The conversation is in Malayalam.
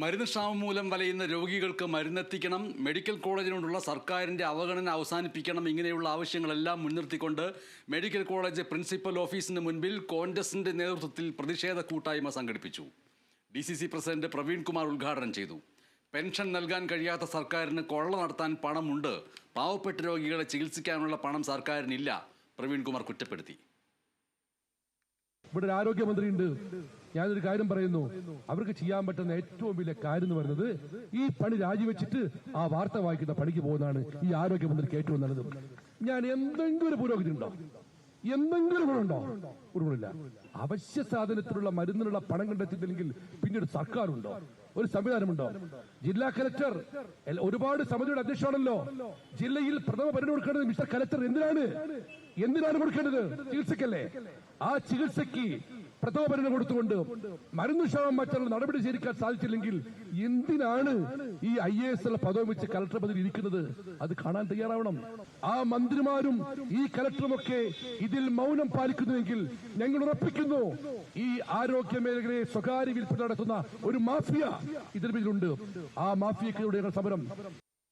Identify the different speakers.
Speaker 1: മരുന്ന് ക്ഷാമം മൂലം വലയുന്ന രോഗികൾക്ക് മരുന്നെത്തിക്കണം, മെഡിക്കൽ കോളേജിനോടുള്ള സർക്കാരിൻ്റെ അവഗണന അവസാനിപ്പിക്കണം, ഇങ്ങനെയുള്ള ആവശ്യങ്ങളെല്ലാം മുൻനിർത്തിക്കൊണ്ട് മെഡിക്കൽ കോളേജ് പ്രിൻസിപ്പൽ ഓഫീസിന് മുൻപിൽ കോൺഗ്രസിൻ്റെ നേതൃത്വത്തിൽ പ്രതിഷേധ കൂട്ടായ്മ സംഘടിപ്പിച്ചു. DCC പ്രസിഡന്റ് പ്രവീൺ കുമാർ ഉദ്ഘാടനം ചെയ്തു. പെൻഷൻ നൽകാൻ കഴിയാത്ത സർക്കാരിന് കൊള്ള നടത്താൻ പണമുണ്ട്, പാവപ്പെട്ട രോഗികളെ ചികിത്സിക്കാനുള്ള പണം സർക്കാരിനില്ല, പ്രവീൺ കുമാർ കുറ്റപ്പെടുത്തി.
Speaker 2: ഇവിടെ ഒരു ആരോഗ്യമന്ത്രിയുണ്ട്. ഞാനൊരു കാര്യം പറയുന്നു, അവർക്ക് ചെയ്യാൻ പറ്റുന്ന ഏറ്റവും വലിയ കാര്യം എന്ന് പറയുന്നത് ഈ പണി രാജിവെച്ചിട്ട് ആ വാർത്ത വായിക്കുന്ന പണിക്ക് പോകുന്നതാണ് ഈ ആരോഗ്യമന്ത്രിക്ക് ഏറ്റവും നല്ലത്. ഞാൻ എന്തെങ്കിലും ഒരു പുരോഗതി ഉണ്ടോ, എന്തെങ്കിലും ഗുണമുണ്ടോ? ഒരു ഗുണമില്ല. അവശ്യ സാധനത്തിലുള്ള മരുന്നിനുള്ള പണം കണ്ടെത്തിയില്ലെങ്കിൽ പിന്നീട് സർക്കാരുണ്ടോ, ഒരു സംവിധാനമുണ്ടോ? ജില്ലാ കലക്ടർ ഒരുപാട് സമിതിയുടെ അധ്യക്ഷനാണല്ലോ. ജില്ലയിൽ പ്രഥമ പരിഗണന കൊടുക്കേണ്ടത് മിസ്റ്റർ കലക്ടർ എന്തിനാണ് കൊടുക്കേണ്ടത്? ചികിത്സക്കല്ലേ? ആ ചികിത്സയ്ക്ക് പ്രഥമ പരിഗണന കൊടുത്തുകൊണ്ട് മരുന്ന് ക്ഷാമം മാറ്റാനുള്ള നടപടി സ്വീകരിക്കാൻ സാധിച്ചില്ലെങ്കിൽ എന്തിനാണ് ഈ IAS പദവി വെച്ച് കലക്ടർ പദവി ഇരിക്കുന്നത്? അത് കാണാൻ തയ്യാറാവണം. ആ മന്ത്രിമാരും ഈ കലക്ടറുമൊക്കെ ഇതിൽ മൗനം പാലിക്കുന്നുവെങ്കിൽ ഞങ്ങൾ ഉറപ്പിക്കുന്നു, ഈ ആരോഗ്യ മേഖലയെ സ്വകാര്യ വിൽപ്പന നടത്തുന്ന ഒരു മാഫിയ ഇതിൽ പിന്നിലുണ്ട്. ആ മാഫിയക്കെതിരെ സമരം